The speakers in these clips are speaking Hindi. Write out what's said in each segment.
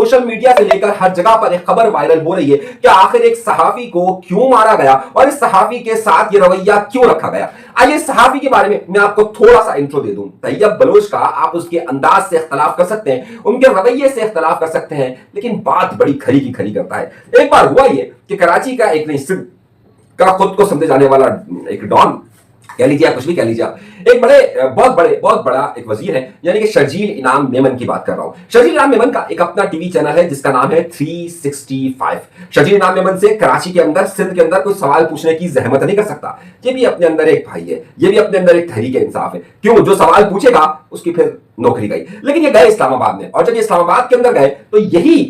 सोशल मीडिया से लेकर हर जगह पर एक खबर वायरल हो रही है कि आखिर एक सहाफी को क्यों मारा गया और इस सहाफी के साथ ये रवैया क्यों रखा गया। आइए सहाफी के बारे में मैं आपको थोड़ा सा इंट्रो दे दूं। तैयब बलोच का आप उसके अंदाज से इख्तलाफ कर सकते हैं, उनके रवैये से इख्तलाफ कर सकते हैं, लेकिन बात बड़ी खरी की खरी करता है। एक बार हुआ ये कि कराची का एक सिंध का खुद को समझे जाने वाला एक डॉन कह लीजिए, कुछ भी कह लीजिए, एक बहुत बड़ा एक वजीर है, यानी कि शर्जील इनाम मेमन की बात कर रहा हूं। शर्जील इनाम मेमन का एक अपना टीवी चैनल है जिसका नाम है 365। शर्जील इनाम मेमन से कराची के अंदर, सिंध के अंदर कोई सवाल पूछने की जहमत नहीं कर सकता। ये भी अपने अंदर एक भाई है, ये भी अपने अंदर एक तहरीक इंसाफ है। क्यों? जो सवाल पूछेगा उसकी फिर नौकरी गई। लेकिन ये गए इस्लामाबाद में, और जब ये इस्लामाबाद के अंदर गए तो यही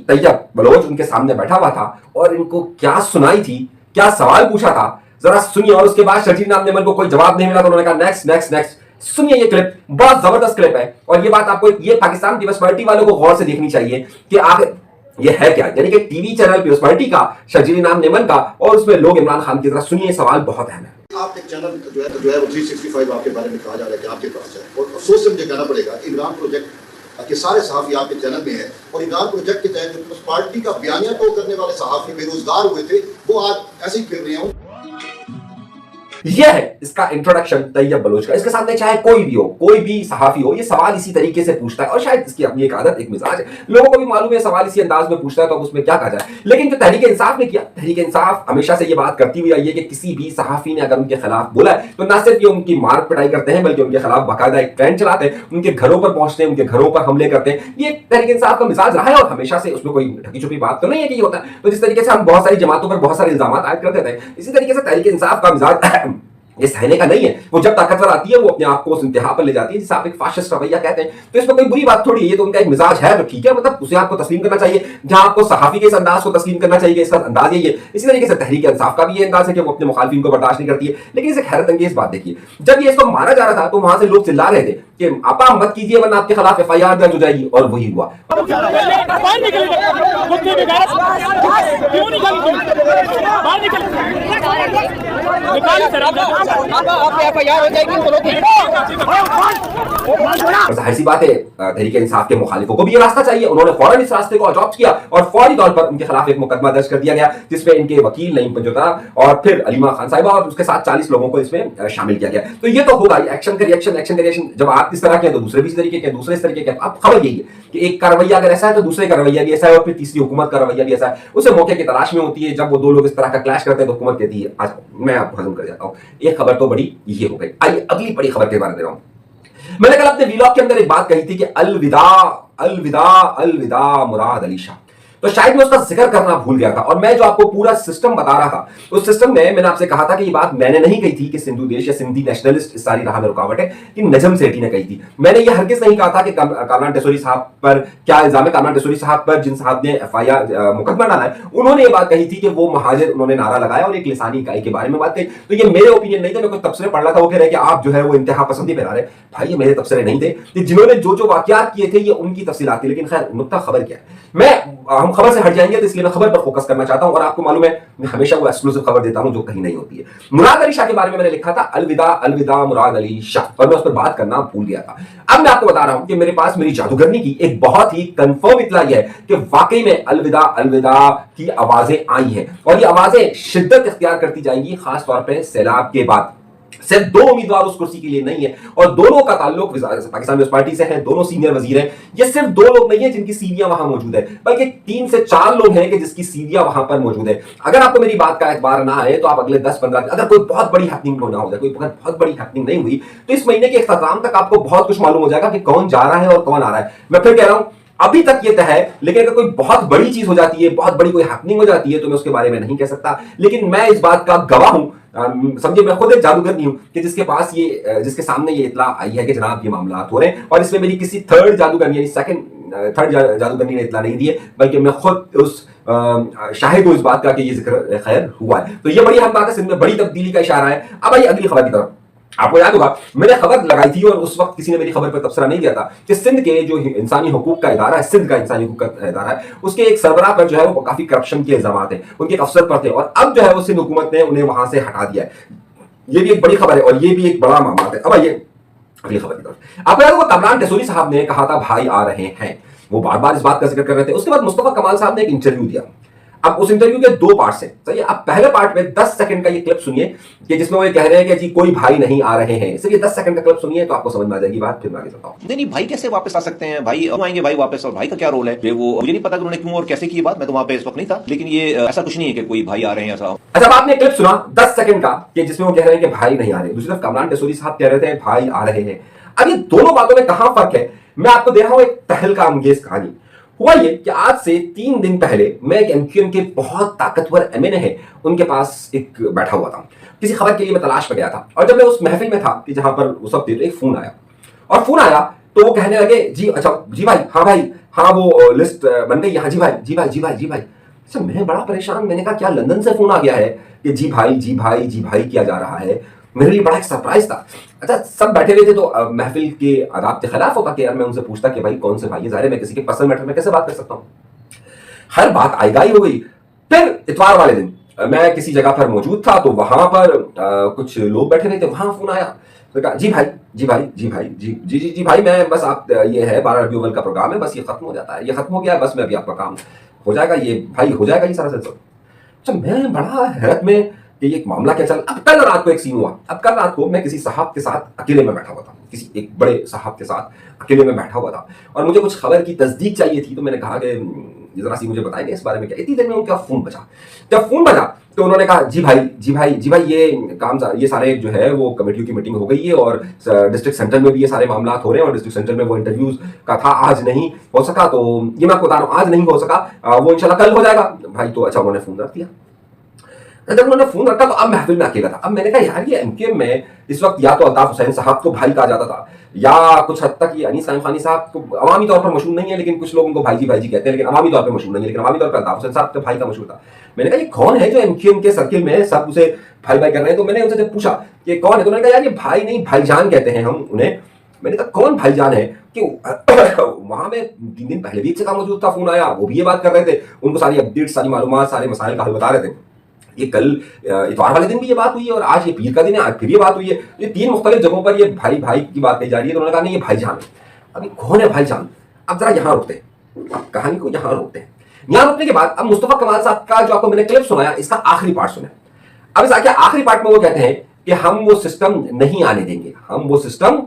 तैयब बलोच उनके सामने बैठा हुआ था और इनको क्या सुनाई थी, क्या सवाल पूछा था, जरा सुनिए। और उसके बाद शर्जील इनाम मेमन को कोई जवाब नहीं मिला तो उन्होंने कहा नेक्स्ट। सुनिए ये क्लिप, बहुत जबरदस्त क्लिप है और ये बात आपको, ये पाकिस्तान पीपल्स पार्टी वालों को गौर से देखनी चाहिए कि आखिर ये है क्या। यानी कि टीवी चैनल पीपल्स पार्टी का, शर्जील इनाम मेमन का, और उसमें लोग इमरान खान की तरह। सुनिए, सवाल बहुत अहम है। आप एक चैनल जो है वो 365 आपके बारे में कहा जा रहा है कि आपके पास है, और अफसोस से मुझे कहना पड़ेगा इमरान प्रोजेक्ट के सारे सहाफ़ी आपके चैनल में है, और इमरान प्रोजेक्ट के तहत जो पार्टी का बयानिया तो करने वाले सहाफ़ी बेरोजगार हुए थे वो आज ऐसे ही फिर रहे हों। यह है इसका इंट्रोडक्शन तैयब बलोच का। इसके सामने चाहे कोई भी हो, कोई भी सहाफी हो, ये सवाल इसी तरीके से पूछता है और शायद इसकी अपनी एक आदत, एक मिजाज है। लोगों को भी मालूम है सवाल इसी अंदाज में पूछता है तो अब उसमें क्या कहा जाए। लेकिन जो तहरीक इंसाफ ने किया, तहरीक इंसाफ हमेशा से ये बात करती हुई आई है कि किसी भी सहाफी ने अगर उनके खिलाफ बोला है तो ना सिर्फ ये उनकी मार पिटाई करते हैं बल्कि उनके खिलाफ बाकायदा एक ट्रेंड चलाते हैं, उनके घरों पर पहुंचते हैं, उनके घरों पर हमले करते हैं। ये तहरीक इंसाफ का मिजाज रहा है और हमेशा से उसमें कोई ढकी छुपी बात तो नहीं है कि ये होता है। तो जिस तरीके से हम बहुत सारी जमातों पर बहुत सारे इल्जाम आयद कर देते हैं, इसी तरीके से तहरीक इंसाफ का मिजाज ये सहने का नहीं है। वो जब ताकतवर आती है वो अपने आप को उस इंतहा पर ले जाती है जिसे आप एक फाशिस्ट रवैया कहते हैं। तो इसमें कोई बुरी बात थोड़ी है, ये तो उनका एक मिजाज है तो ठीक है, मतलब उसे आपको तस्लीम करना चाहिए। जहां आपको सहाफी के इस अंदाज को तस्लीम करना चाहिए, इसका अंदाज यही है। इसी तरीके से तहरीक इंसाफ का भी ये अंदाज है कि वो अपने मुखालिफिन को बर्दाश्त नहीं करती है। लेकिन इसे हैरत अंगेज बात देखिए, जब ये इसको मारा जा रहा था तो वहां से लोग चिल्ला रहे थे कि आपा मत कीजिए वरना आपके खिलाफ FIR दर्ज हो जाएगी, और वही हुआ। जाहिर सी बात है तहरीक इंसाफ के मुखालिफों को भी ये रास्ता चाहिए। उन्होंने फौरन इस रास्ते को अडॉप्ट किया और फौरी तौर पर उनके खिलाफ एक मुकदमा दर्ज कर दिया गया जिसमें इनके वकील नईम पंजोता और फिर अलीमा खान साहिबा और उसके साथ 40 लोगों को इसमें शामिल किया गया। तो ये तो होगा एक्शन का रिएक्शन। जब आप इस तरह के तो दूसरे भी इस तरीके के, दूसरे इस तरीके के। आप खबर यही है कि एक का रवैया अगर ऐसा है तो दूसरे का रवैया भी ऐसा है और फिर तीसरी हुकूमत का रवैया भी ऐसा है। उसे मौके की तलाश में होती है। जब वो दो लोग इस तरह का क्लैश करते हैं तो हुकूमत कहती है आज मैं आपको हजम कर जाता हूँ। एक खबर तो बड़ी ये हो गई। आइए अगली बड़ी खबर के बारे में दे रहा हूं। मैंने कल अपने व्लॉग के अंदर एक बात कही थी कि अलविदा मुराद अली शाह, तो शायद मैं उसका जिक्र करना भूल गया था। और मैं जो आपको पूरा सिस्टम बता रहा था उस सिस्टम में मैंने आपसे कहा था कि ये बात मैंने नहीं कही थी कि सिंधु देश या सिंधी नेशनलिस्ट इस सारी राह में रुकावट है, कि नजम सेठी ने कही थी। मैंने ये हरगिज नहीं कहा था कि कामरान टेसोरी साहब पर क्या इल्जाम है। कामरान टेसोरी साहब पर जिन साहब ने FIR मुकदमा डाला है उन्होंने ये बात कही थी कि वो महाजिर, उन्होंने नारा लगाया और एक लिसानी इकाई के बारे में बात कही। तो ये मेरे ओपिनियन नहीं थे, मैं कुछ तबसरे पढ़ रहा था। वो कह रहे कि आप जो है वो इंतहा पसंदी पे आ रहे। भाई ये मेरे तबसरे नहीं थे, कि जिन्होंने जो वाकयात किए थे ये उनकी तफसीलात थी। लेकिन खैर नुक्ता खबर क्या है, हम खबर से हट जाएंगे तो इसलिए मैं खबर पर फोकस करना चाहता हूं। और आपको मालूम है मैं हमेशा वो एक्सक्लूसिव खबर देता हूं जो कहीं नहीं होती है। मुराद अली शाह के बारे में मैंने लिखा था अलविदा मुराद अली शाह, पर मैं उस पर बात करना भूल गया था। अब मैं आपको बता रहा हूं कि मेरे पास मेरी जादूगरनी की एक बहुत ही कंफर्म इत्तला है कि वाकई में अलविदा की आवाजें आई हैं और ये आवाजें शिद्दत इख्तियार करती जाएंगी, खासतौर पर सैलाब के बाद। सिर्फ 2 उम्मीदवार उस कुर्सी के लिए नहीं है और दोनों का ताल्लुक पाकिस्तान पीपल्स पार्टी से है। दोनों सीनियर वजीर हैं। ये सिर्फ 2 लोग नहीं है जिनकी सीवियां वहां मौजूद है, बल्कि 3 से 4 लोग हैं कि जिसकी सीवियां वहां पर मौजूद है। अगर आपको मेरी बात का एतबार ना आए तो आप अगले 10-15 अगर कोई बहुत बड़ी हैपनिंग ना हो जाए, कोई बहुत बड़ी हैपनिंग नहीं हुई तो इस महीने के इख्तिताम तक आपको बहुत कुछ मालूम हो जाएगा कि कौन जा रहा है और कौन आ रहा है। मैं फिर कह रहा हूं अभी तक ये तय है, लेकिन अगर कोई बहुत बड़ी चीज हो जाती है, बहुत बड़ी कोई हैपनिंग हो जाती है तो मैं उसके बारे में नहीं कह सकता। लेकिन मैं इस बात का गवाह हूं, समझिए मैं खुद एक जादूगर नहीं हूं कि जिसके सामने ये इत्तला आई है कि जनाब ये मामला हो रहे हैं। और इसमें मेरी किसी थर्ड जादूगरनी जादूगरनी ने इत्तला नहीं दी है, बल्कि मैं खुद उस शाहिद हूं इस बात का कि ये जिक्र खैर हुआ है। तो ये बड़ी अहम बात है, सिंध में बड़ी तब्दीली का इशारा है। अब आइए अगली खबर की तरफ। आपको याद होगा मैंने खबर लगाई थी और उस वक्त किसी ने मेरी खबर पर तबसरा नहीं दिया था कि सिंध के जो इंसानी हुकूक का इदारा है, सिंध का इंसानी हुकूक का इदारा है, उसके एक सरबराह पर जो है वो काफी करप्शन के इल्जाम हैं, उनके एक अफसर पर थे और अब जो है वो सिंध हुकूमत ने उन्हें वहां से हटा दिया है। ये भी एक बड़ी खबर है और ये भी एक बड़ा मामला है। अब आइए अगली खबर की तरफ। आपको याद होगा कामरान टेसोरी साहब ने कहा था भाई आ रहे हैं। वो बार बार इस बात का जिक्र कर रहे थे। उसके बाद मुस्तफा कमाल साहब ने एक इंटरव्यू दिया। अब उस इंटरव्यू के 2 पार्ट्स हैं, सही है। अब पहले पार्ट में 10 सेकंड का ये क्लिप सुनिए कि जिसमें वो ये कह रहे हैं कि जी कोई भाई नहीं आ रहे हैं। सिर्फ ये 10 सेकंड का क्लिप सुनिए तो आपको समझ में आ जाएगी बात, फिर मैं आगे चलता हूं। नहीं भाई कैसे वापस आ सकते हैं, भाई क्यों आएंगे भाई वापस, और भाई का क्या रोल है ये वो मुझे नहीं पता कि उन्होंने क्यों और कैसे की बात, मैं तो वहां पे इस वक्त नहीं था, लेकिन ये ऐसा कुछ नहीं है कि कोई भाई आ रहे हैं ऐसा। अच्छा, अब आपने क्लिप सुना 10 सेकंड का कि जिसमें वो कह रहे हैं कि भाई नहीं आ रहे, दूसरी तरफ कमरान डेसोरी साहब कह रहे थे भाई आ रहे हैं। अब ये दोनों बातों में कहां फर्क है, मैं आपको दे रहा हूं एक तहलका अंगेज कहानी। हुआ ये कि आज से 3 दिन पहले मैं एक एमक्यूएम के बहुत ताकतवर एमएनए है उनके पास एक बैठा हुआ था, किसी खबर के लिए मैं तलाश में गया था। और जब मैं उस महफिल में था कि जहां पर वो सब थे तो एक फोन आया, और फोन आया तो वो कहने लगे जी अच्छा जी भाई, हाँ भाई हाँ वो लिस्ट बन गई, हाँ जी भाई जी भाई जी भाई जी भाई। अच्छा, मैं बड़ा परेशान, मैंने कहा क्या लंदन से फोन आ गया है कि जी भाई जी भाई जी भाई किया जा रहा है। मेरे लिए बड़ा एक सरप्राइज था। अच्छा, सब बैठे हुए थे तो महफिल के आदाब के खिलाफ होता कि यार मैं उनसे पूछता कि भाई कौन से भाई, ज़ाहिर है मैं किसी के पर्सनल मैटर में कैसे बात कर सकता हूँ। हर बात आईगाई हो गई। फिर इतवार वाले दिन मैं किसी जगह पर मौजूद था तो वहां पर कुछ लोग बैठे हुए थे, वहां फोन आया तो कहा जी भाई जी भाई जी भाई जी जी जी जी भाई मैं बस आप ये है 12 रबी अव्वल का प्रोग्राम है, बस ये खत्म हो जाता है, ये खत्म हो गया है, बस मैं अभी आपका काम हो जाएगा, ये भाई हो जाएगा ये सारा सिलसिला। अच्छा, मैं बड़ा हैरत में कि ये मामला क्या चल। अब कल रात को एक सीन हुआ। अब कल रात को मैं किसी साहब के साथ अकेले में बैठा हुआ था, किसी एक बड़े साहब के साथ अकेले में बैठा हुआ था, और मुझे कुछ खबर की तस्दीक चाहिए थी। तो मैंने कहा कि जरा सी मुझे बताएंगे इस बारे में क्या। इतनी देर में उनका फोन बजा। जब फोन बजा तो उन्होंने कहा जी भाई जी भाई जी भाई ये काम ये सारे जो है वो कमेटियों की मीटिंग हो गई है और डिस्ट्रिक्ट सेंटर में भी ये सारे मामला हो रहे हैं, और डिस्ट्रिक्ट सेंटर में वो इंटरव्यूज का था, आज नहीं हो सका, तो ये मैं आपको बता रहा हूँ आज नहीं हो सका, वो इंशाल्लाह कल हो जाएगा भाई। तो अच्छा, उन्होंने फोन रख दिया। जब उन्होंने फोन रखा तो अब महफिल में अकेला था। अब मैंने कहा यार ये एमकेएम में इस वक्त या तो अल्ताफ हुसैन साहब को भाई कहा जाता था, या कुछ हद तक ये अनीस साइम खानी साहब को अवामी तौर पर मशहूर नहीं है, लेकिन कुछ लोग उनको भाई जी कहते हैं, लेकिन अवामी तौर पर मशहूर नहीं है, लेकिन अवामी तौर पर अल्ताफ हुसैन साहब के भाई का मशहूर था। मैंने कहा ये कौन है जो एमकेएम के सर्किल में सब उसे भाई भाई कर रहे हैं। तो मैंने उनसे जब पूछा कि कौन है तो उन्होंने कहा यार ये भाई नहीं भाईजान कहते हैं हम उन्हें। मैंने कहा कौन भाईजान है कि वहां में 3 दिन पहले भी एक जगह मौजूद था, फोन आया, वो भी ये बात कर रहे थे, उनको सारी अपडेट सारी मालूमात सारे मसाइल का हल बता रहे थे। ये कल इतवार वाले दिन भी ये बात हुई है और आज ये पीर का दिन है, आज फिर ये बात हुई है। ये 3 मुख्तलिफ जगहों पर ये भाई भाई की बात कही जा रही है। तो उन्होंने कहा नहीं ये भाईजान है। अभी कौन है भाईजान, अब जरा यहां रुकते हैं, अब कहानी को यहां रोकते हैं। यहां रुकने के बाद अब मुस्तफा कमाल साहब का जो आपको मैंने क्लिप सुनाया इसका आखिरी पार्ट सुना। अब इस आखिरी पार्ट में वो कहते हैं कि हम वो सिस्टम नहीं आने देंगे, हम वो सिस्टम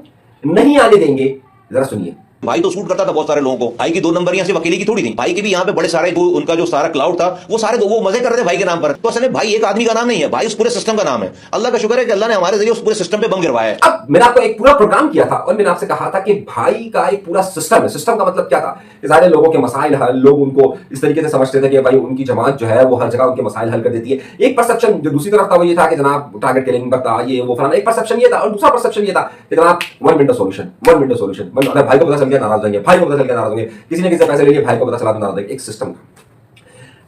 नहीं आने देंगे। जरा सुनिए। भाई तो सूट करता था बहुत सारे लोगों को, भाई की 2 नंबरियां सिर्फ अकेले की थोड़ी थी, भाई के भी यहाँ पे बड़े सारे जो उनका जो सारा क्लाउड था वो सारे वो मजे कर रहे थे भाई के नाम पर। तो असल में भाई एक आदमी का नाम नहीं है, भाई उस पूरे सिस्टम का नाम है। अल्लाह का शुक्र है कि अल्लाह ने हमारे जरिए उस पूरे सिस्टम पे बम गिरवाया है। अब मैंने आपको एक पूरा प्रोग्राम किया था और मैंने आपसे कहा था कि भाई का एक पूरा सिस्टम है। सिस्टम का मतलब क्या था, सारे लोगों के मसाइल हल, लोग उनको इस तरीके से समझते थे कि भाई उनकी जमात जो है वो हर जगह उनके मसाइल हल कर देती है। एक परसेप्शन जो दूसरी तरफ था वो ये था कि जनाब टारगेट किलिंग करता ये वो फलाना, एक परसेप्शन ये था। और दूसरा परसेप्शन ये था कि जनाब one window solution, one window solution, अगर भाई को पता चल गया नाराज होंगे, भाई को पता चल गया नाराज होंगे, किसी ने किसी पैसे ले लिए भाई को पता चला तो नाराज होंगे। एक सिस्टम था,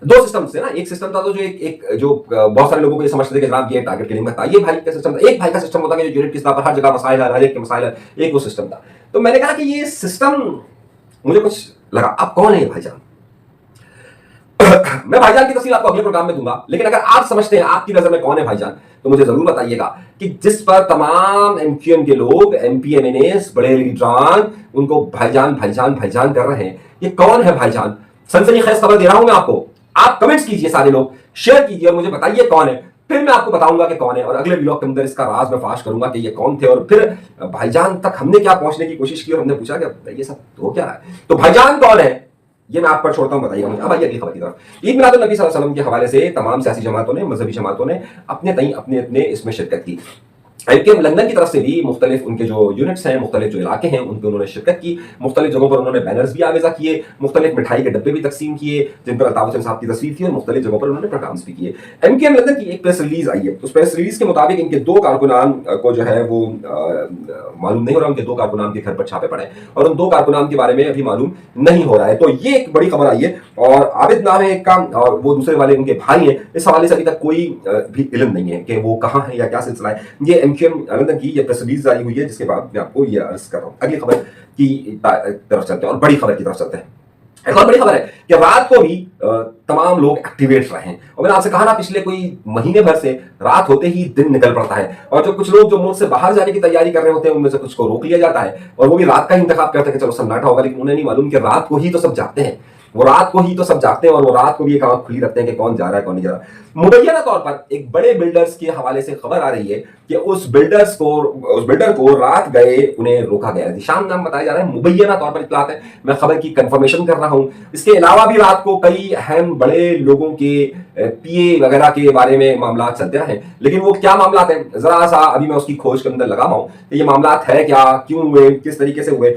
2 सिस्टम थे ना। एक सिस्टम था तो जो एक जो बहुत सारे लोगों को ये समझते थे कि जनाब ये टारगेट किलिंग करता, ये भाई का सिस्टम था। एक भाई का सिस्टम होता है जो यूनिट की सतह पर हर जगह मसाइल है, हर एक के मसाइल है, एक वो सिस्टम था। तो मैंने कहा कि ये सिस्टम मुझे कुछ लगा। अब कौन है ये भाईजान? मैं भाईजान की तफसील आपको अगले प्रोग्राम में दूंगा, लेकिन अगर आप समझते हैं आपकी नजर में कौन है भाईजान तो मुझे जरूर बताइएगा कि जिस पर तमाम एमक्यूएम के लोग, एमपीएमएनएस, बड़े लीडरान उनको भाईजान भाईजान भाईजान कर रहे हैं, ये कौन है भाईजान? सनसनीखेज खबर दे रहा हूं मैं आपको। आप कमेंट्स कीजिए, सारे लोग शेयर कीजिए और मुझे बताइए कौन है। फिर मैं आपको बताऊंगा कि कौन है और अगले वीडियो के अंदर इसका राज मैं फाश करूंगा कि ये कौन थे और फिर भाईजान तक हमने क्या पहुंचने की कोशिश की और हमने पूछा कि ये सब हो क्या है। तो भाईजान कौन है ये मैं आप पर छोड़ता हूं, बताइएगा मुझे। अब आइए अगली खबर की तरफ। ईद मिलाद नबी सल्लल्लाहु अलैहि वसल्लम के हवाले से तमाम सियासी जमातों ने, मजहबी जमातों ने अपने इसमें शिरकत की। एमकेएम लंदन की तरफ से भी मुख्तलिफ उनके जो यूनिट्स हैं, मुख्तलिफ जो इलाके हैं उन पर उन्होंने शिरकत की। मुख्तलिफ जगहों पर उन्होंने बैनर्स भी आवेजा किए, मुख्तलिफ मिठाई के डब्बे भी तकसीम किए जिन पर अल्ताफ हुसैन साहब की तस्वीर थी और मुख्तलिफ जगहों पर उन्होंने प्रोग्राम्स भी किए। एमकेएम लंदन की एक प्रेस रिलीज आई है। उस प्रेस रिलीज के मुताबिक इनके 2 कारकुनान को जो है वो मालूम नहीं हो रहा, उनके 2 कारकुनान के घर पर छापे पड़े और उन 2 कारकुनान के बारे में अभी मालूम नहीं हो रहा है। तो ये एक बड़ी खबर आई है और आबिद नाम है एक का और वो दूसरे वाले उनके भाई हैं। इस हवाले से अभी तक कोई भी इल्म नहीं है कि वो कहां है या क्या सिलसिला है। ये एमकेएम लंदन की ये प्रेस रिलीज जारी हुई है जिसके बाद मैं आपको ये अर्ज कर रहा हूं। अगली खबर की तरफ चलते हैं और बड़ी खबर की तरफ चलते हैं। एक और बड़ी खबर है कि रात को भी तमाम लोग एक्टिवेट रहे हैं। और मैंने आपसे कहा ना, पिछले कोई महीने भर से रात होते ही दिन निकल पड़ता है, और जो कुछ लोग जो मुल्क से बाहर जाने की तैयारी कर रहे होते हैं उनमें से कुछ को रोक लिया जाता है, और वो भी रात का ही इंतखाब करते हैं कि चलो सन्नाटा होगा। लेकिन उन्हें नहीं मालूम कि रात को ही तो सब जागते हैं, वो रात को ही तो सब जागते हैं, और वो रात को भी एक आंख खुली रखते हैं कि कौन जा रहा है कौन नहीं जा रहा। मुबैना तौर पर एक बड़े बिल्डर्स के हवाले से खबर आ रही है कि उस बिल्डर को रात गए उन्हें रोका गया। निशान नाम बताया जा रहा है, मुबैना तौर पर इत्तलात है, मैं खबर की कंफर्मेशन कर रहा हूं। इसके अलावा भी रात को कई अहम बड़े लोगों के पीए वगैरह के बारे में मामला चलते रहे, लेकिन वो क्या मामला है जरा सा अभी मैं उसकी खोज के अंदर लगा हुआ हूं कि ये मामला है क्या, क्यों हुए, किस तरीके से हुए।